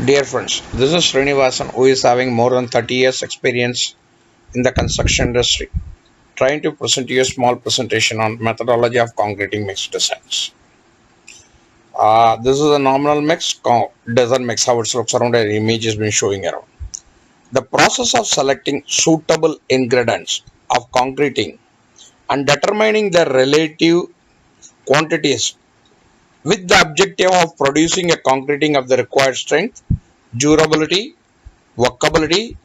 Dear friends, this is Srinivasan who is having more than 30 years experience in the construction industry, trying to present you a small presentation on methodology of concreting mix designs. This is a nominal mix, doesn't mix how it looks around, an image has been showing around. The process of selecting suitable ingredients of concreting and determining the relative quantities with the objective of producing a concreting of the required strength, durability, workability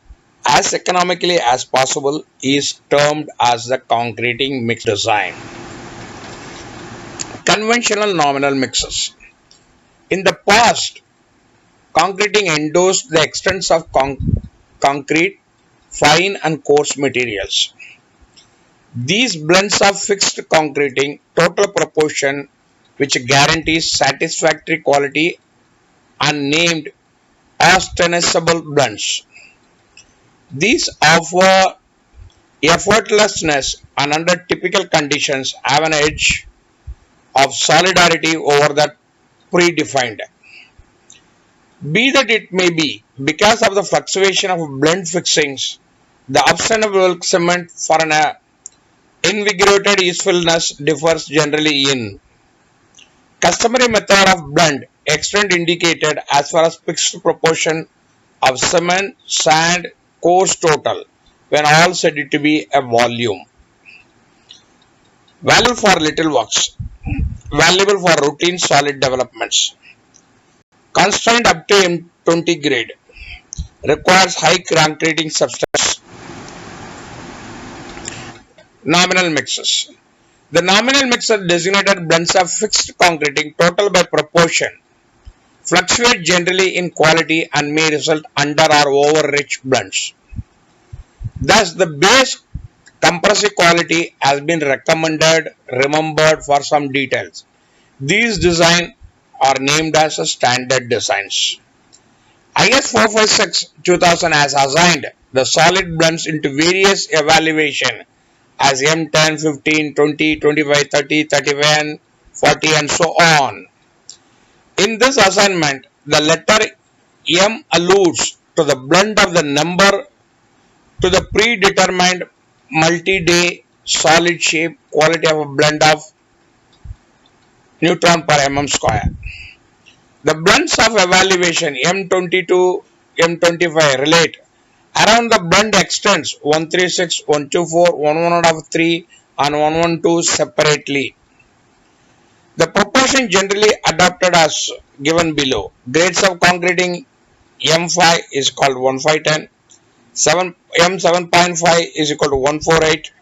as economically as possible is termed as the concreting mix design. Conventional nominal mixes. In the past, concreting endorsed the extents of concrete, fine and coarse materials. These blends of fixed concreting total proportion which guarantees satisfactory quality are named ostensible blends. These offer effortlessness and under typical conditions have an edge of solidarity over the predefined. Be that it may be, because of the fluctuation of blend fixings, the obtainable cement for an invigorated usefulness differs generally in customary method of blend extent indicated as far as fixed proportion of cement, sand, coarse total when all said to be a volume. Value for little works, valuable for routine solid developments. Constrained up to M20 grade, requires high concreting substance. Nominal mixes. The nominal mixer designated blends of fixed concreting total by proportion fluctuate generally in quality and may result under or over rich blends. Thus, the base compressive quality has been remembered for some details. These designs are named as standard designs. IS 456 2000 has assigned the solid blends into various evaluation as M10, 15, 20, 25, 30, 31, 40 and so on. In this assignment, the letter M alludes to the blend of the number to the predetermined multi-day solid shape quality of a blend of neutron per mm square. The blends of evaluation M22, M25 relate around the blend extents 136, 124, 113 and 112 separately. The proportion generally adopted as given below. Grades of concreting M5 is called 1510, M7.5 is equal to 148,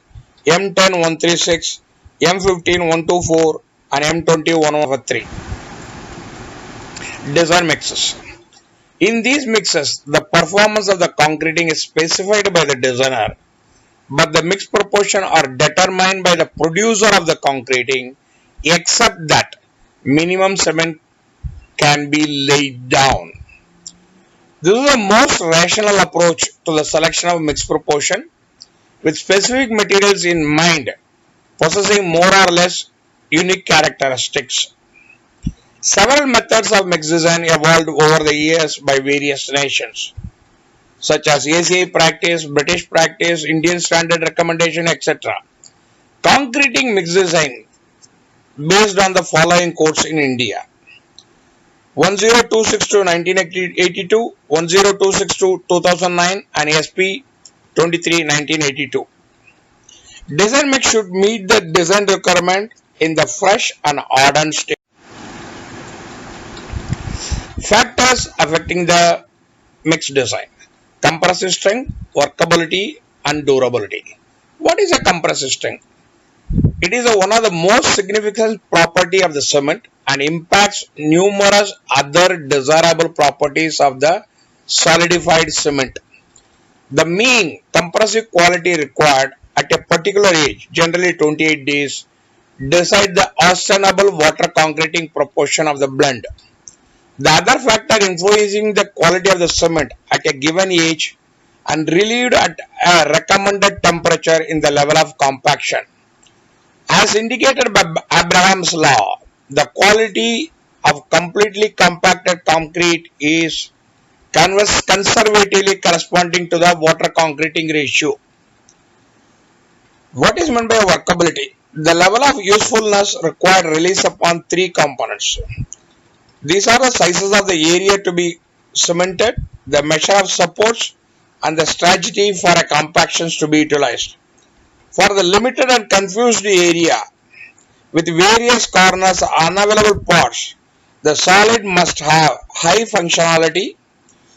M10 136, M15 124 and M20 113. Design mixes. In these mixes, the performance of the concreting is specified by the designer, but the mix proportion are determined by the producer of the concreting, except that minimum cement can be laid down. This is the most rational approach to the selection of mix proportion, with specific materials in mind, possessing more or less unique characteristics. Several methods of mix design evolved over the years by various nations, such as ACI practice, British practice, Indian standard recommendation, etc. Concreting mix design based on the following codes in India: 10262 1982, 10262 2009 and SP 23 1982. Design mix should meet the design requirement in the fresh and hardened state. Factors affecting the mix design: compressive strength, workability and durability. What is a compressive strength? It is one of the most significant property of the cement and impacts numerous other desirable properties of the solidified cement. The mean compressive quality required at a particular age, generally 28 days, decide the sustainable water concreting proportion of the blend. The other factor influencing the quality of the cement at a given age and relieved at a recommended temperature in the level of compaction. As indicated by Abraham's law, the quality of completely compacted concrete is conservatively corresponding to the water concreting ratio. What is meant by workability? The level of usefulness required relies upon three components. These are the sizes of the area to be cemented, the measure of supports, and the strategy for a compactions to be utilized. For the limited and confused area with various corners or unavailable parts, the solid must have high functionality,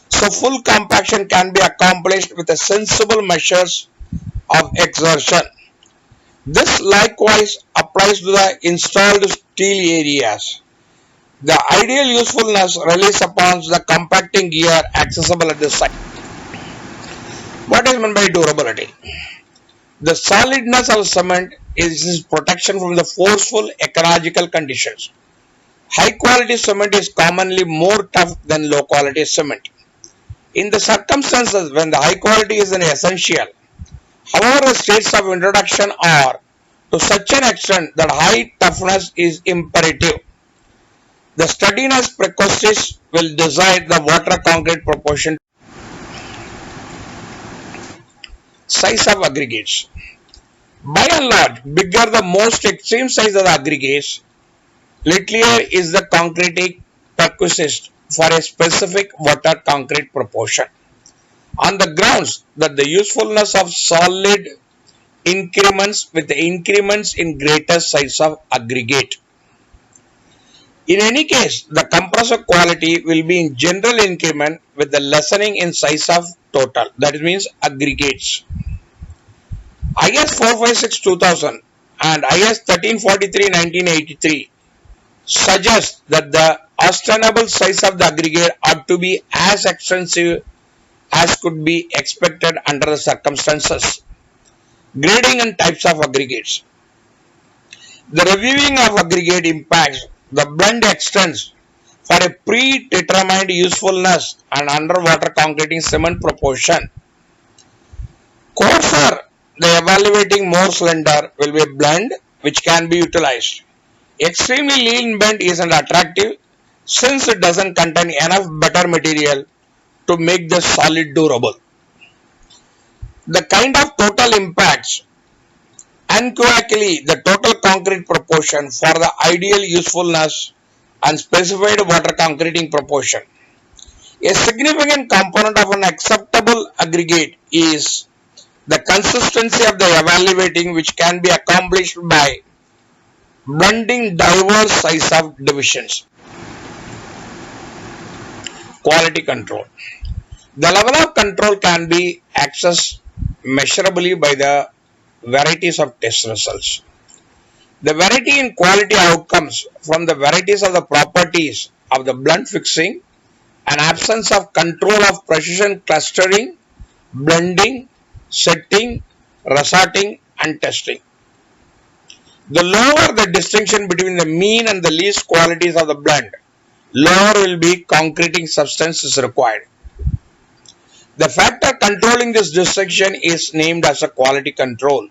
so full compaction can be accomplished with a sensible measures of exertion. This likewise applies to the installed steel areas. The ideal usefulness relies upon the compacting gear accessible at the site. What is meant by durability? The solidness of cement is its protection from the forceful ecological conditions. High quality cement is commonly more tough than low quality cement. In the circumstances when the high quality is an essential, however, the states of introduction are to such an extent that high toughness is imperative. The sturdiness prerequisites will decide the water concrete proportion. Size of aggregates. By and large, bigger the most extreme size of the aggregates, littler is the concreting prerequisite for a specific water concrete proportion. On the grounds that the usefulness of solid increments with the increments in greater size of aggregate. In any case, the compressor quality will be in general increment with the lessening in size of total, that means aggregates. IS 456-2000 and IS 1343-1983 suggest that the ascertainable size of the aggregate ought to be as extensive as could be expected under the circumstances. Grading and types of aggregates. The reviewing of aggregate impacts the blend extends for a predetermined usefulness and underwater concreting cement proportion. Coarser, the evaluating more slender will be a blend which can be utilized. Extremely lean blend isn't attractive since it doesn't contain enough better material to make the solid durable. The kind of total impacts unequivocally the total concrete proportion for the ideal usefulness and specified water concreting proportion. A significant component of an acceptable aggregate is the consistency of the evaluating which can be accomplished by blending diverse size of divisions. Quality control. The level of control can be accessed measurably by the varieties of test results. The variety in quality outcomes from the varieties of the properties of the blend fixing and absence of control of precision clustering, blending, setting, resorting and testing. The lower the distinction between the mean and the least qualities of the blend, lower will be concreting substance is required. The factor controlling this distinction is named as a quality control.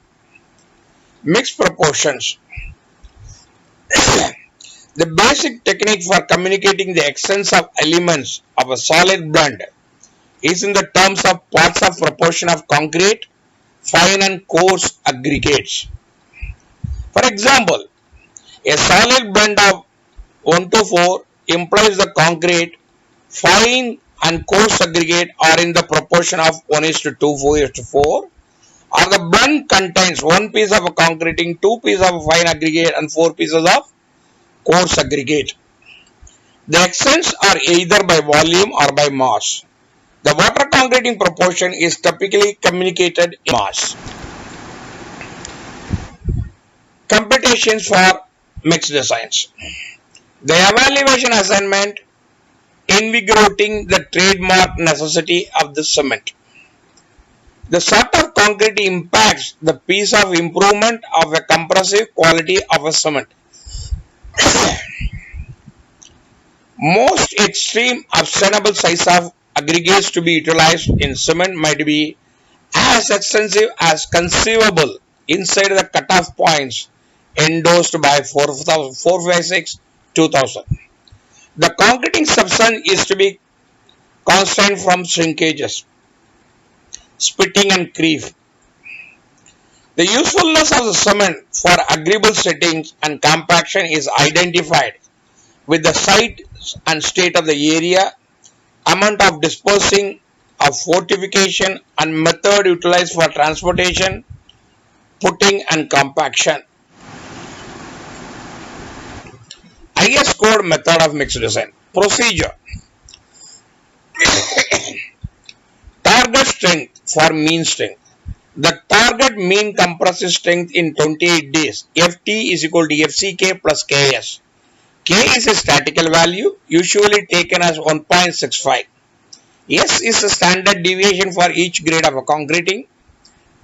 Mixed proportions. The basic technique for communicating the extent of elements of a solid blend is in the terms of parts of proportion of concrete, fine and coarse aggregates. For example, a solid blend of 1:4 implies the concrete, fine and coarse aggregate are in the proportion of 1:2:4, or the blend contains one piece of concreting, two pieces of fine aggregate and four pieces of coarse aggregate. The extents are either by volume or by mass. The water concreting proportion is typically communicated in mass. Computations for mixed designs. The evaluation assignment invigorating the trademark necessity of the cement. The sort of concrete impacts the piece of improvement of a compressive quality of a cement. Most extreme obtainable size of aggregates to be utilized in cement might be as extensive as conceivable inside the cutoff points endorsed by 456-2000. The concreting substance is to be constant from shrinkages, spitting and creep. The usefulness of the cement for agreeable settings and compaction is identified with the site and state of the area, amount of dispersing of fortification and method utilized for transportation, putting and compaction. IS code method of mixed design. Procedure. Target strength for mean strength. The target mean compressive strength in 28 days. Ft is equal to FCK plus Ks. K is a statical value usually taken as 1.65. S is the standard deviation for each grade of a concreting.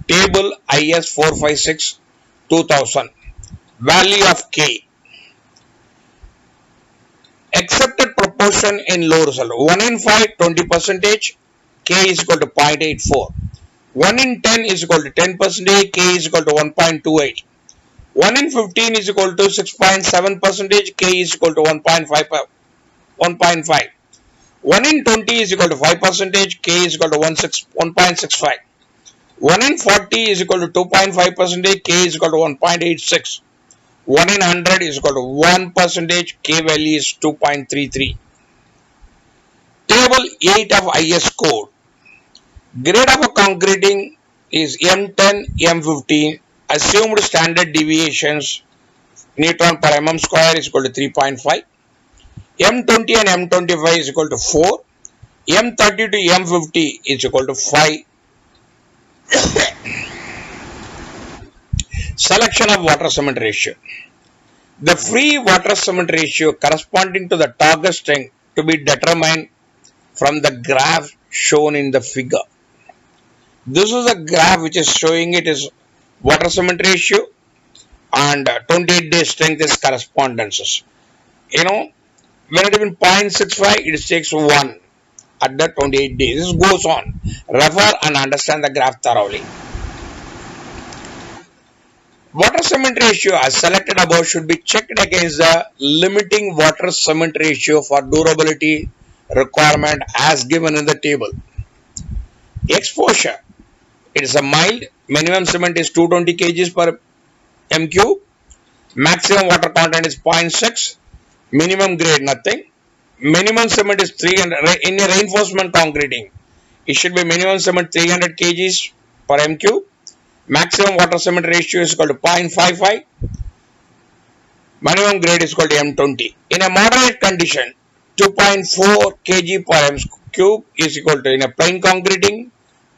Table IS 456 2000. Value of K. Accepted proportion in low result. 1 in 5 20%. K is equal to 0.84. 1 in 10 is equal to 10%. K is equal to 1.28. 1 in 15 is equal to 6.7%. K is equal to 1.5. 1 in 20 is equal to 5%. K is equal to 1.65. 1 in 40 is equal to 2.5%. K is equal to 1.86. 1 in 100 is equal to 1%. K value is 2.33. Table 8 of IS code. Grade of a concreting is M10, M15. Assumed standard deviations Newton per mm square is equal to 3.5. M20 and M25 is equal to 4. M30 to M50 is equal to 5. Selection of water cement ratio. The free water cement ratio corresponding to the target strength to be determined from the graph shown in the figure. This is a graph which is showing it is water cement ratio and 28 day strength is correspondences. When it is in 0.65, it takes 1 at the 28 days. This goes on. Refer and understand the graph thoroughly. Water cement ratio as selected above should be checked against the limiting water cement ratio for durability requirement as given in the table. Exposure. It is a mild. Minimum cement is 220 kg per m cube. Maximum water content is 0.6. Minimum grade nothing. Minimum cement is 300. In a reinforcement concreting, it should be minimum cement 300 kg per m cube. Maximum water cement ratio is equal to 0.55. Minimum grade is equal to M20. In a moderate condition, 2.4 kg per m cube is equal to, in a plain concreting,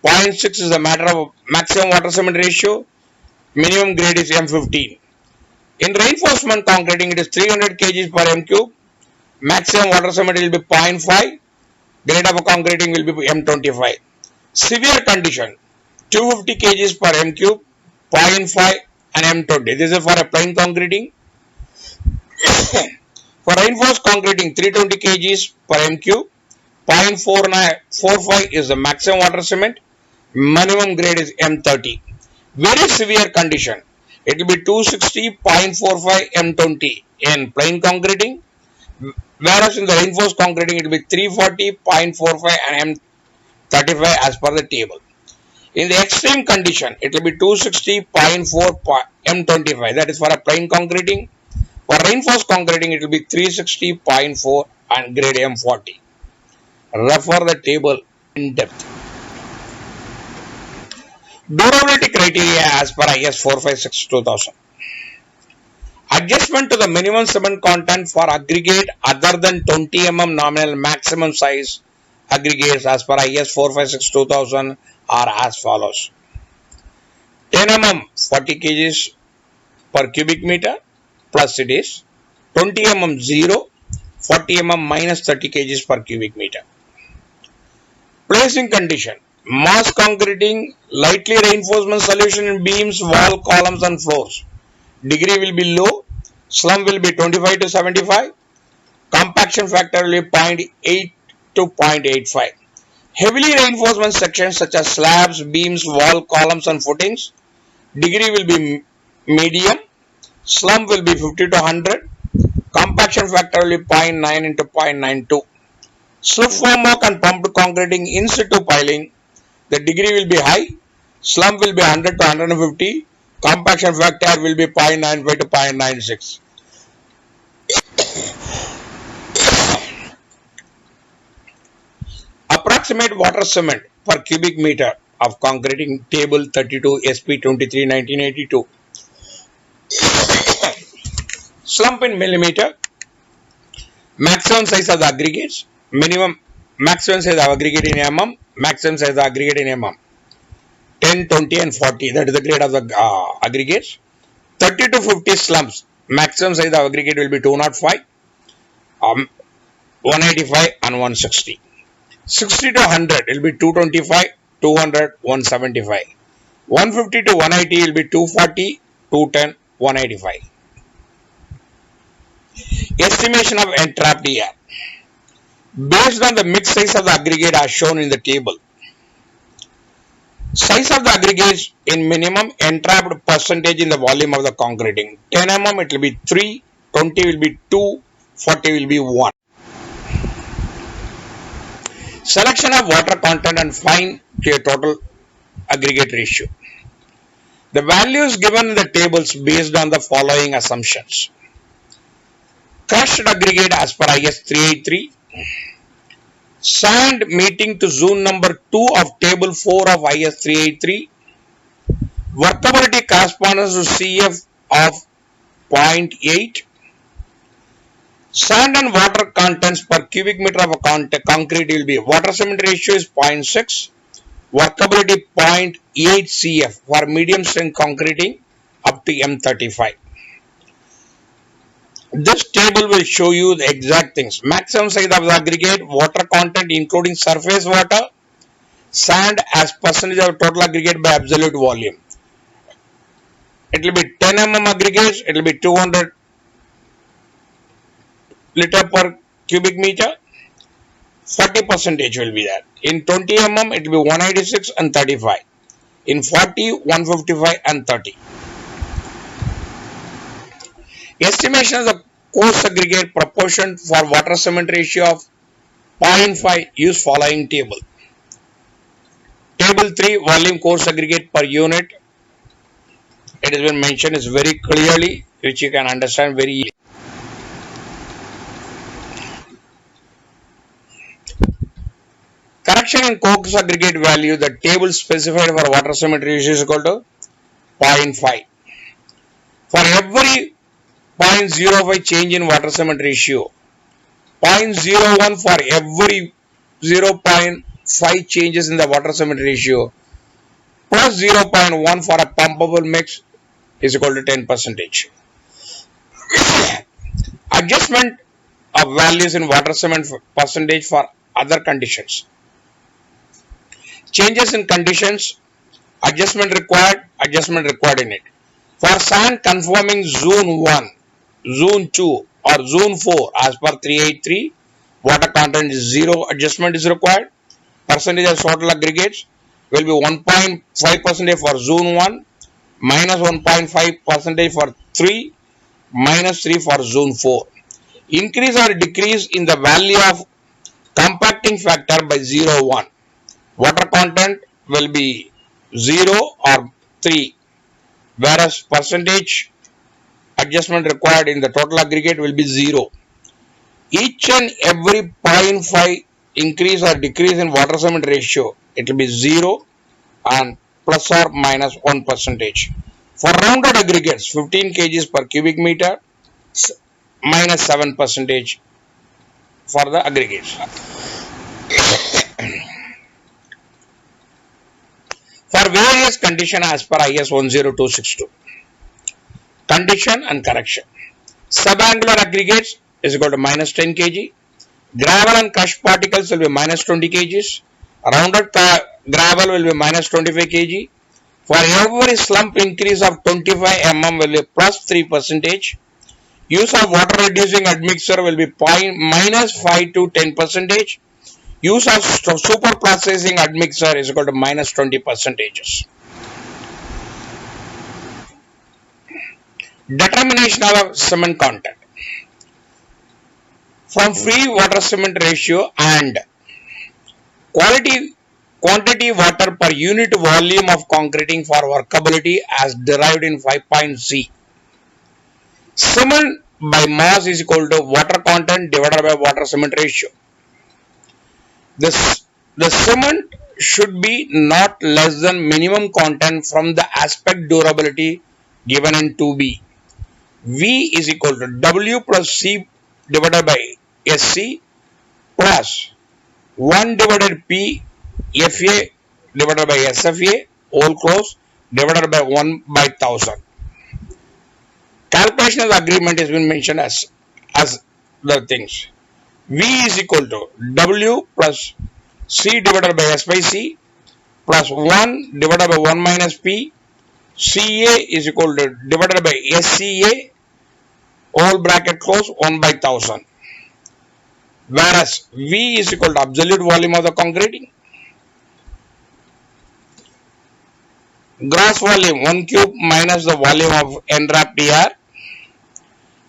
0.6 is the matter of maximum water cement ratio. Minimum grade is M15. In reinforcement concreting, it is 300 kg per m cube. Maximum water cement will be 0.5. Grade of concreting will be M25. Severe condition, 250 kg per m cube, 0.5 and M20. This is for a plain concreting. For reinforced concreting, 320 kg per m cube, 0.45 is the maximum water cement. Minimum grade is M30. Very severe condition, it will be 260, 0.45, M20 in plain concreting. Whereas in the reinforced concreting, it will be 340, 0.45 and M35 as per the table. In the extreme condition, it will be 260, 0.4, M25. That is for a plain concreting. For reinforced concreting, it will be 360, 0.4 and grade M40. Refer the table in depth. Durability criteria as per IS 456 2000. Adjustment to the minimum cement content for aggregate other than 20 mm nominal maximum size aggregates as per IS 456 2000 are as follows. 10 mm 40 kg per cubic meter plus it is 20 mm 0, 40 mm minus 30 kg per cubic meter. Placing condition. Mass concreting, lightly reinforcement solution in beams, wall, columns and floors. Degree will be low. Slump will be 25 to 75. Compaction factor will be 0.8 to 0.85. Heavily reinforcement sections such as slabs, beams, wall, columns and footings. Degree will be medium. Slump will be 50 to 100. Compaction factor will be 0.9 into 0.92. Slip formwork and pumped concreting in situ piling, the degree will be high, slump will be 100 to 150, compaction factor will be 0.95 to 0.96. Approximate water cement per cubic meter of concreting table 32 SP 23 1982. Slump in millimeter, maximum size of the aggregates, maximum size of aggregate in mm, maximum size of aggregate in mm. 10, 20 and 40, that is the grade of the aggregates. 30 to 50 slumps, maximum size of aggregate will be 205, 185 and 160. 60 to 100 will be 225, 200, 175. 150 to 180 will be 240, 210, 185. Estimation of entrapped air. Based on the mixed size of the aggregate as shown in the table. Size of the aggregates in minimum entrapped percentage in the volume of the concreting. 10 mm it will be 3, 20 will be 2, 40 will be 1. Selection of water content and fine to a total aggregate ratio. The values given in the tables based on the following assumptions. Crushed aggregate as per IS 383. Sand meeting to zone number 2 of table 4 of IS 383. Workability corresponds to CF of 0.8. Sand and water contents per cubic meter of a concrete will be water cement ratio is 0.6. Workability 0.8 CF for medium strength concreting up to M35. This table will show you the exact things. Maximum size of the aggregate, water content including surface water, sand as percentage of total aggregate by absolute volume. It will be 10 mm aggregates, it will be 200 liter per cubic meter, 40% will be that. In 20 mm it will be 186 and 35. In 40, 155 and 30. Estimation of the coarse aggregate proportion for water cement ratio of 0.5 use following table. Table 3 volume coarse aggregate per unit. It has been mentioned is very clearly, which you can understand very easily. Correction in coarse aggregate value, the table specified for water cement ratio is equal to 0.5. For every 0.05 change in water cement ratio, 0.01 for every 0.5 changes in the water cement ratio, plus 0.1 for a pumpable mix is equal to 10%. Adjustment of values in water cement percentage for other conditions. Changes in conditions, adjustment required in it. For sand conforming zone 1, zone 2 or zone 4 as per 383, water content is 0, adjustment is required. Percentage of total aggregates will be 1.5% for zone 1, minus 1.5% for 3, minus 3 for zone 4. Increase or decrease in the value of compacting factor by 0.1. Water content will be 0 or 3, whereas percentage adjustment required in the total aggregate will be 0. Each and every 0.5 increase or decrease in water cement ratio, it will be 0 and plus or minus 1%. For rounded aggregates, 15 kgs per cubic meter, minus 7% for the aggregates. For various conditions as per IS 10262. Condition and correction. Subangular aggregates is equal to minus 10 kg. Gravel and crushed particles will be minus 20 kgs. Rounded gravel will be minus 25 kg. For every slump increase of 25 mm will be plus 3%. Use of water reducing admixture will be minus 5 to 10%. Use of super processing admixture is equal to minus 20%. Determination of cement content. from free water cement ratio and quality quantity water per unit volume of concreting for workability as derived in 5.c. Cement by mass is equal to water content divided by water cement ratio. This the cement should be not less than minimum content from the aspect durability given in 2b. V is equal to W plus C divided by SC plus 1 divided P FA divided by SFA whole close divided by 1 by 1000. Calculation of the agreement has been mentioned as the things. V is equal to W plus C divided by S by C plus 1 divided by 1 minus P. CA is equal to divided by SCA whole bracket close 1 by 1000. Whereas V is equal to absolute volume of the concreting. Gross volume 1 cube minus the volume of N wrap DR.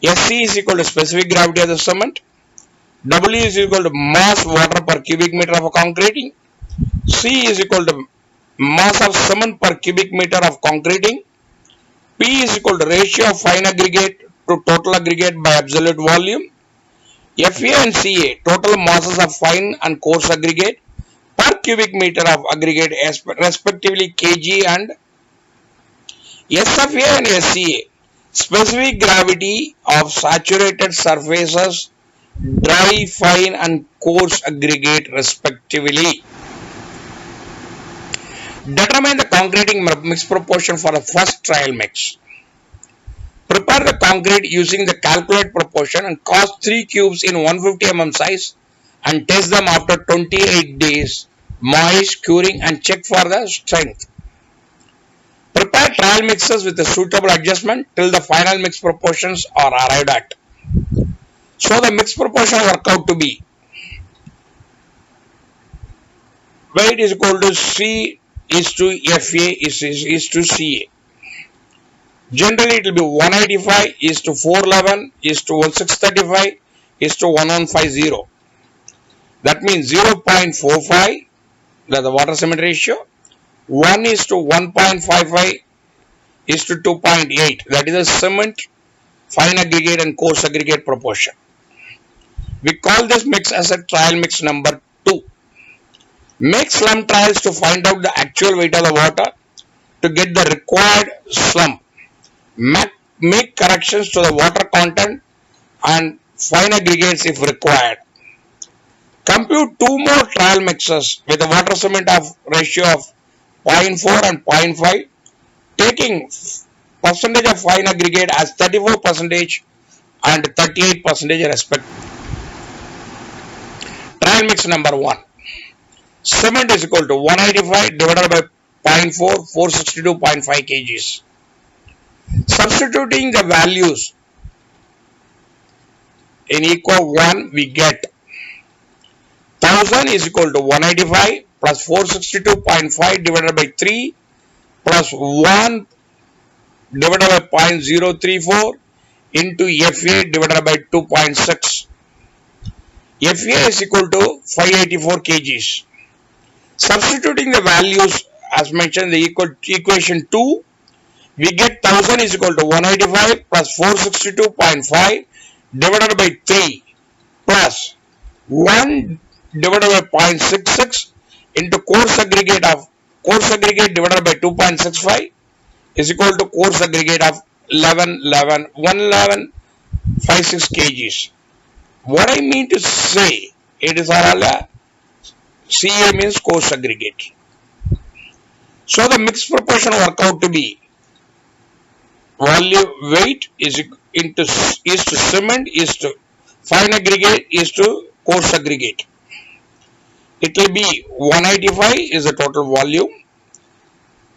SC is equal to specific gravity of the cement. W is equal to mass water per cubic meter of concreting. C is equal to mass of cement per cubic meter of concreting. P is equal to ratio of fine aggregate to total aggregate by absolute volume. FA and CA total masses of fine and coarse aggregate per cubic meter of aggregate respectively kg, and SFA and SCA specific gravity of saturated surfaces, dry, fine and coarse aggregate respectively. Determine the concreting mix proportion for the first trial mix. Prepare the concrete using the calculated proportion and cast 3 cubes in 150 mm size and test them after 28 days, moist, curing and check for the strength. Prepare trial mixes with a suitable adjustment till the final mix proportions are arrived at. So the mix proportion work out to be weight is equal to C is to FA is to CA. Generally it will be 185 is to 411 is to 1635 is to 1150. That means 0.45, that's the water cement ratio. 1 is to 1.55 is to 2.8, that is the cement, fine aggregate and coarse aggregate proportion. We call this mix as a trial mix number 2. Make slump trials to find out the actual weight of the water to get the required slump. Make corrections to the water content and fine aggregates if required. Compute 2 more trial mixes with a water cement of ratio of 0.4 and 0.5, taking percentage of fine aggregate as 34% and 38% respectively. Trial mix number 1. Cement is equal to 185 divided by 0.4, 462.5 kgs. Substituting the values in equal 1, we get 1000 is equal to 185 plus 462.5 divided by 3 plus 1 divided by 0.034 into FA divided by 2.6. FA is equal to 584 kgs. Substituting the values as mentioned in the equation 2, we get 1000 is equal to 185 plus 462.5 divided by 3 plus 1 divided by 0.66 into coarse aggregate divided by 2.65 is equal to coarse aggregate of 11156 kgs. What I mean to say, it is all CA means coarse aggregate. So the mixed proportion work out to be volume weight is to cement is to fine aggregate is to coarse aggregate. It will be 185 is the total volume.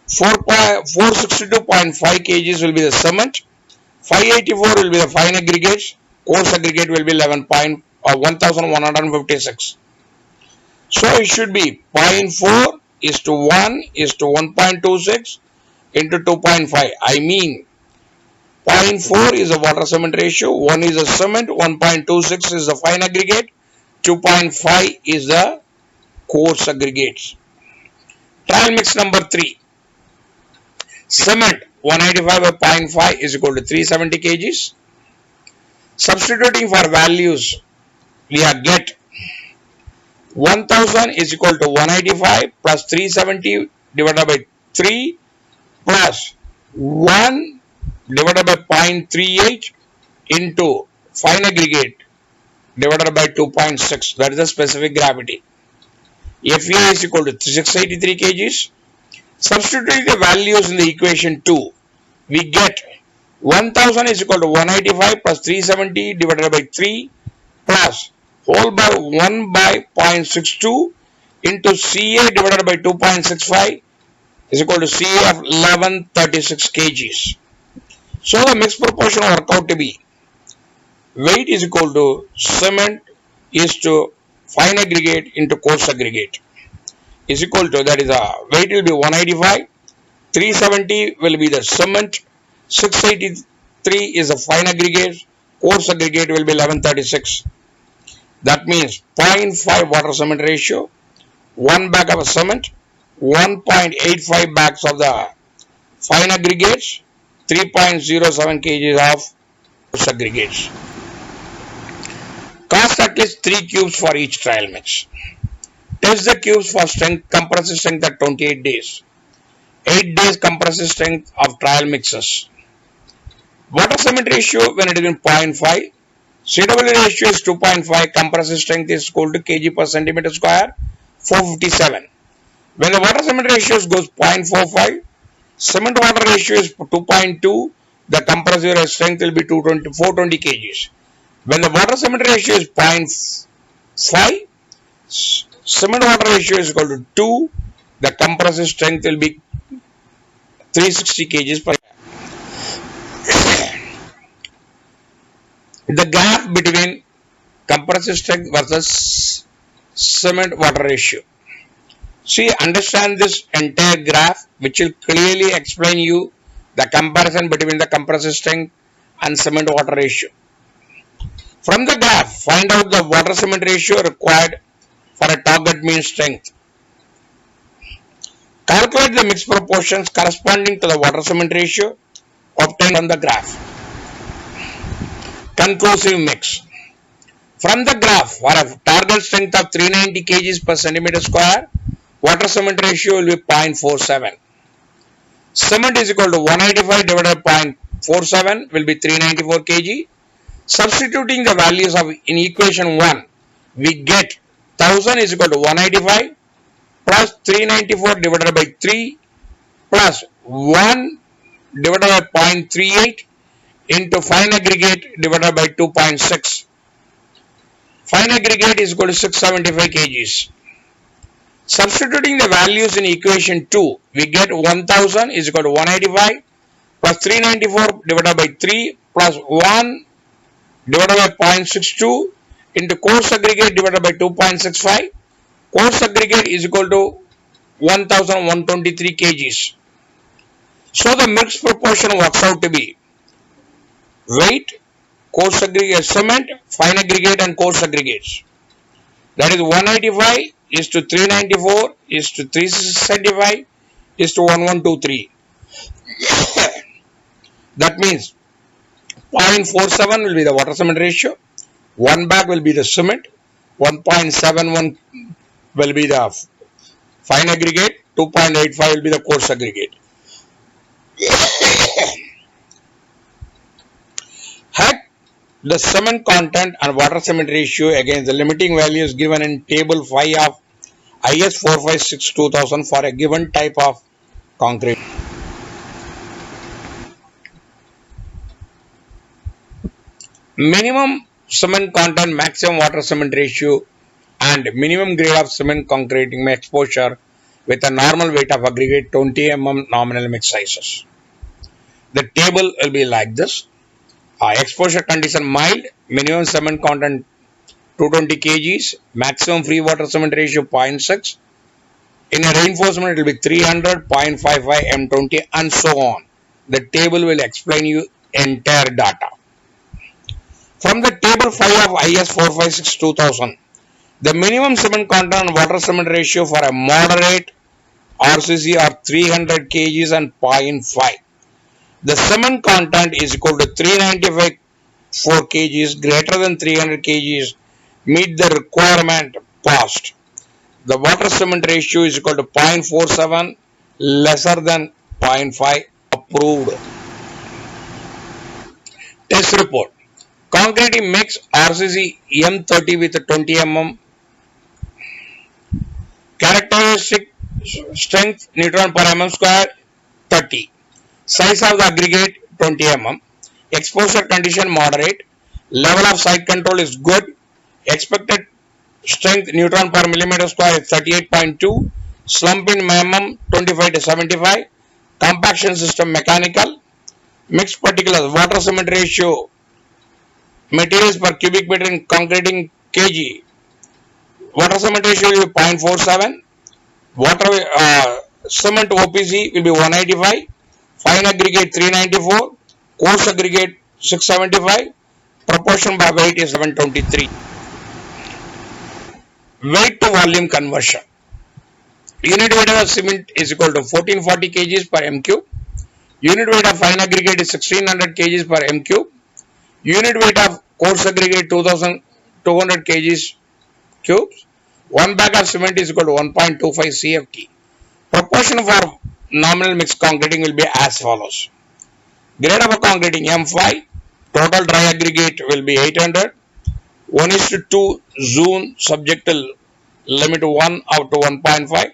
462.5 kgs will be the cement. 584 will be the fine aggregates. Coarse aggregate will be 1156. So it should be 0.4 is to 1 is to 1.26 into 2.5. I mean 0.4 is the water cement ratio, 1 is the cement, 1.26 is the fine aggregate, 2.5 is the coarse aggregates. Trial mix number 3. Cement 185 by 0.5 is equal to 370 kgs. Substituting for values, we have get 1000 is equal to 185 plus 370 divided by 3 plus 1 divided by 0.38 into fine aggregate divided by 2.6. That is the specific gravity. FA is equal to 683 kgs. Substituting the values in the equation 2, we get 1000 is equal to 185 plus 370 divided by 3 plus whole by 1 by 0.62 into CA divided by 2.65 is equal to CA of 1136 kgs. So the mixed proportion work out to be weight is equal to cement is to fine aggregate into coarse aggregate is equal to, that is weight will be 185, 370 will be the cement, 683 is the fine aggregate, coarse aggregate will be 1136. That means 0.5 water cement ratio, 1 bag of cement, 1.85 bags of the fine aggregates, 3.07 kgs of coarse aggregates. Cost at least 3 cubes for each trial mix. Test the cubes for strength, compressive strength at 28 days. 8 days compressive strength of trial mixes. Water cement ratio when it is in 0.5. CW ratio is 2.5. Compressive strength is equal to kg per centimeter square, 457. When the water cement ratio goes 0.45, cement water ratio is 2.2. The compressive strength will be 420 kgs. When the water cement ratio is 0.5, cement water ratio is equal to 2. The compressive strength will be 360 kgs per. The graph between compressive strength versus cement water ratio. See, understand this entire graph, which will clearly explain you the comparison between the compressive strength and cement water ratio. From the graph, find out the water cement ratio required for a target mean strength. Calculate the mixed proportions corresponding to the water cement ratio obtained on the graph. Conclusive mix. From the graph, for a target strength of 390 kgs per centimeter square, water cement ratio will be 0.47. Cement is equal to 185 divided by 0.47 will be 394 kg. Substituting the values of in equation 1, we get 1000 is equal to 185 plus 394 divided by 3 plus 1 divided by 0.38 into fine aggregate divided by 2.6. Fine aggregate is equal to 675 kgs. Substituting the values in equation 2, we get 1000 is equal to 185 plus 394 divided by 3 plus 1 divided by 0.62 into coarse aggregate divided by 2.65. Coarse aggregate is equal to 1123 kgs. So the mixed proportion works out to be weight, coarse aggregate, cement, fine aggregate and coarse aggregates. That is 185 is to 394 is to 375 is to 1123. That means 0.47 will be the water cement ratio, 1 bag will be the cement, 1.71 will be the fine aggregate, 2.85 will be the coarse aggregate. Hack the cement content and water cement ratio against the limiting values given in table 5 of IS 456-2000 for a given type of concrete. Minimum cement content, maximum water cement ratio and minimum grade of cement concreting exposure with a normal weight of aggregate 20 mm nominal mix sizes. The table will be like this. Exposure condition mild, minimum cement content 220 kgs, maximum free water cement ratio 0.6. In a reinforcement it will be 300, 0.55, M20 and so on. The table will explain you entire data. From the table 5 of IS 456-2000, the minimum cement content and water cement ratio for a moderate RCC are 300 kgs and 0.5. The cement content is equal to 395 4 kgs greater than 300 kgs meet the requirement passed. The water cement ratio is equal to 0.47 lesser than 0.5 approved. Test report. Concrete mix RCC M30 with 20 mm. Characteristic strength neutron per mm square 30. Size of the aggregate 20 mm. Exposure condition moderate. Level of site control is good. Expected strength neutron per millimeter square is 38.2. Slump in mm 25 to 75. Compaction system mechanical. Mixed particulars water cement ratio. Materials per cubic meter in concreting kg. Water cement ratio will be 0.47. Water cement OPC will be 185. Fine aggregate 394. Coarse aggregate 675. Proportion by weight is 723. Weight to volume conversion. Unit weight of cement is equal to 1440 kgs per m cube. Unit weight of fine aggregate is 1600 kgs per m cube. Unit weight of coarse aggregate 2200 kgs cubes. 1 bag of cement is equal to 1.25 CFT. Proportion for nominal mixed concreting will be as follows. Grade of concreting M5. Total dry aggregate will be 800. 1:2 zone subject to limit 1 up to 1.5.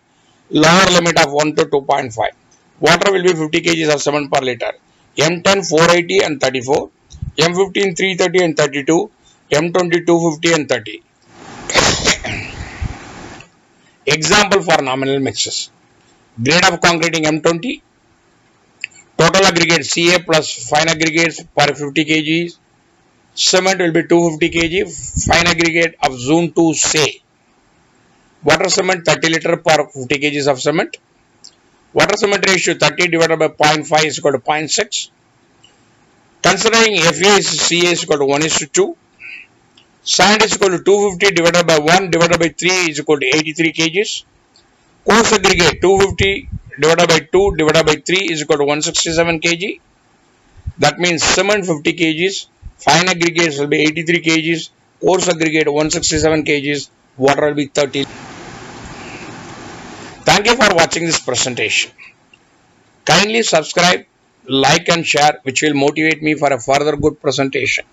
Lower limit of 1 to 2.5. Water will be 50 kgs of cement per liter. M10 480 and 34. M15 330 and 32. M20 250 and 30. Example for nominal mixes. Grade of concreting M20. Total aggregate Ca plus fine aggregates per 50 kg. Cement will be 250 kg. Fine aggregate of zone 2 say. Water cement 30 liter per 50 kg of cement. Water cement ratio 30 divided by 0.5 is equal to 0.6. Considering Fa is Ca is equal to 1:2. Sand is equal to 250 divided by 1 divided by 3 is equal to 83 kgs. Coarse aggregate 250 divided by 2 divided by 3 is equal to 167 kg. That means cement 50 kgs, fine aggregates will be 83 kgs, coarse aggregate 167 kgs, water will be 30. Thank you for watching this presentation. Kindly subscribe, like and share, which will motivate me for a further good presentation.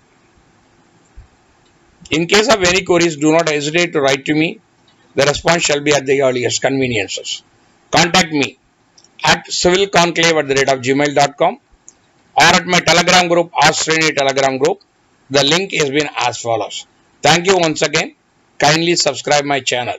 In case of any queries, do not hesitate to write to me. The response shall be at the earliest conveniences. Contact me at civilconclave@gmail.com or at my Telegram group, Ask Srini Telegram group. The link has been as follows. Thank you once again. Kindly subscribe my channel.